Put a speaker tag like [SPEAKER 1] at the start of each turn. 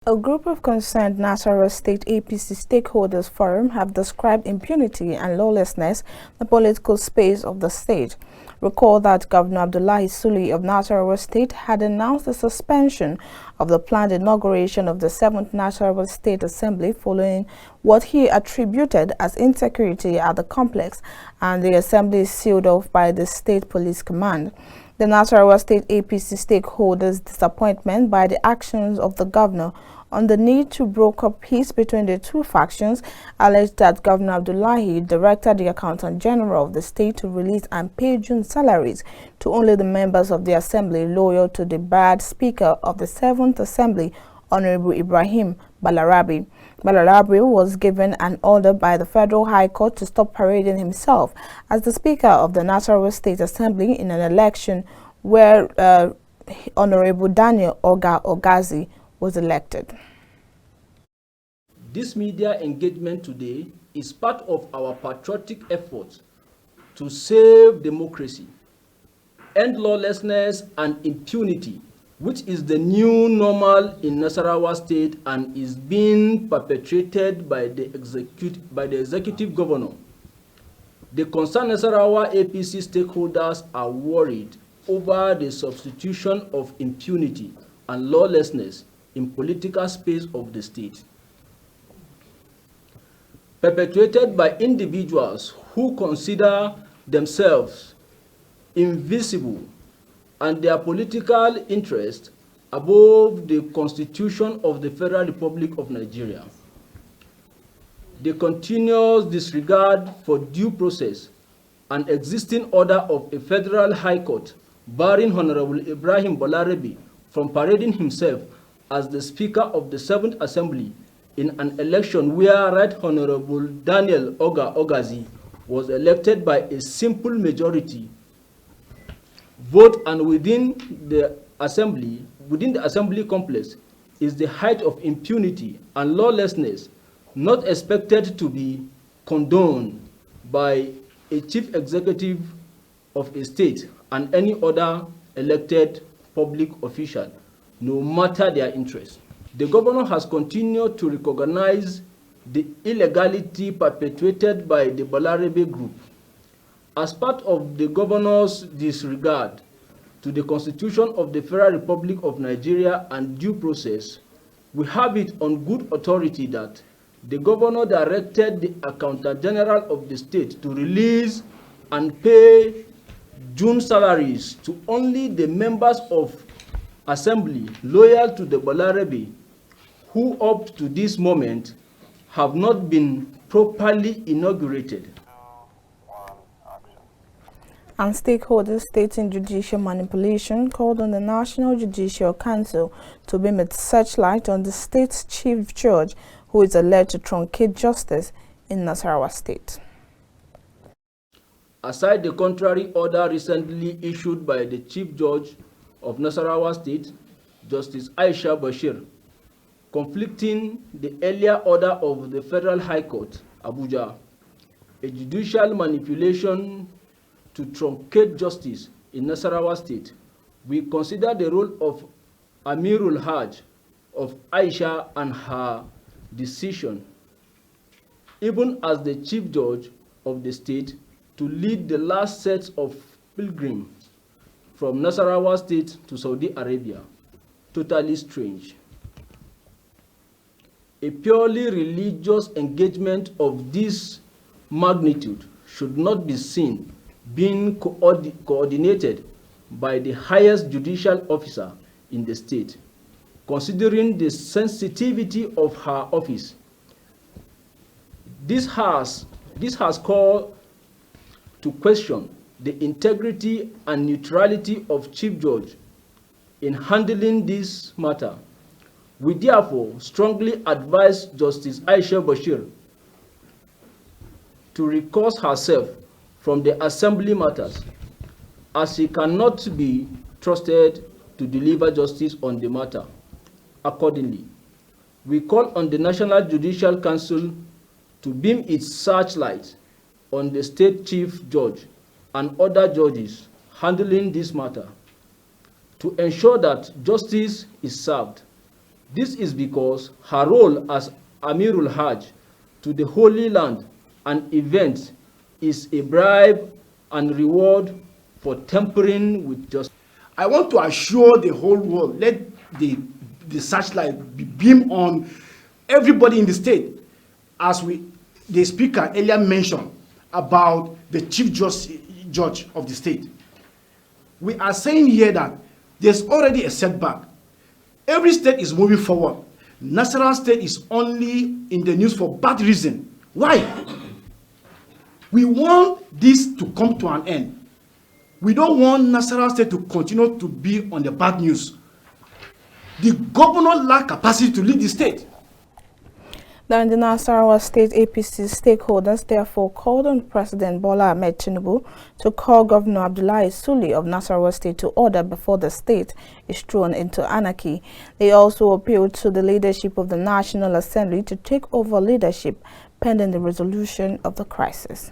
[SPEAKER 1] A group of concerned Nasarawa State APC stakeholders forum have described impunity and lawlessness in the political space of the state. Recall that Governor Abdullahi Sule of Nasarawa State had announced the suspension of the planned inauguration of the 7th Nasarawa State Assembly following what he attributed as insecurity at the complex, and the assembly is sealed off by the State Police Command. The Nasarawa State APC stakeholders' disappointment by the actions of the governor on the need to broker peace between the two factions alleged that Governor Abdullahi directed the Accountant General of the state to release and pay June salaries to only the members of the assembly loyal to the bad Speaker of the 7th Assembly, Honorable Ibrahim Balarabe. Balarabe was given an order by the Federal High Court to stop parading himself as the Speaker of the Nasarawa State Assembly in an election where Honorable Daniel Ogazi was elected.
[SPEAKER 2] This media engagement today is part of our patriotic efforts to save democracy, end lawlessness and impunity, which is the new normal in Nasarawa State and is being perpetrated by the executive governor. The concerned Nasarawa APC stakeholders are worried over the substitution of impunity and lawlessness in political space of the state, perpetrated by individuals who consider themselves invisible and their political interest above the Constitution of the Federal Republic of Nigeria. The continuous disregard for due process and existing order of a Federal High Court barring Honorable Ibrahim Balarabe from parading himself as the Speaker of the 7th Assembly in an election where Right Honorable Daniel Ogazi was elected by a simple majority vote, and within the assembly complex is the height of impunity and lawlessness not expected to be condoned by a chief executive of a state and any other elected public official, no matter their interest. The governor has continued to recognize the illegality perpetrated by the Balarabe group. As part of the governor's disregard to the Constitution of the Federal Republic of Nigeria and due process, we have it on good authority that the governor directed the Accountant General of the state to release and pay June salaries to only the members of assembly loyal to the Balarabe, who up to this moment have not been properly inaugurated.
[SPEAKER 1] And stakeholders stating judicial manipulation called on the National Judicial Council to beam its searchlight on the state's chief judge, who is alleged to truncate justice in Nasarawa State.
[SPEAKER 2] Aside the contrary order recently issued by the Chief Judge of Nasarawa State, Justice Aisha Bashir, conflicting the earlier order of the Federal High Court, Abuja, a judicial manipulation to truncate justice in Nasarawa State, we consider the role of Amirul Hajj of Aisha and her decision, even as the Chief Judge of the state, to lead the last set of pilgrims from Nasarawa State to Saudi Arabia, totally strange. A purely religious engagement of this magnitude should not be seen being coordinated by the highest judicial officer in the state, considering the sensitivity of her office. This has called to question the integrity and neutrality of Chief Judge in handling this matter. We therefore strongly advise Justice Aisha Bashir to recuse herself from the assembly matters, as she cannot be trusted to deliver justice on the matter. Accordingly, we call on the National Judicial Council to beam its searchlight on the state chief judge and other judges handling this matter to ensure that justice is served This is because her role as Amirul Hajj to the Holy Land and events is a bribe and reward for tampering with justice.
[SPEAKER 3] I want to assure the whole world, let the searchlight be beamed on everybody in the state, as the speaker earlier mentioned about the chief judge of the state. We are saying here that there's already a setback. Every state is moving forward. Nasarawa state is only in the news for bad reason. Why? We want this to come to an end. We don't want Nasarawa state to continue to be on the bad news. The governor lacks capacity to lead the state.
[SPEAKER 1] Then the Nasarawa State APC stakeholders therefore called on President Bola Ahmed Tinubu to call Governor Abdullahi Sule of Nasarawa State to order before the state is thrown into anarchy. They also appealed to the leadership of the National Assembly to take over leadership pending the resolution of the crisis.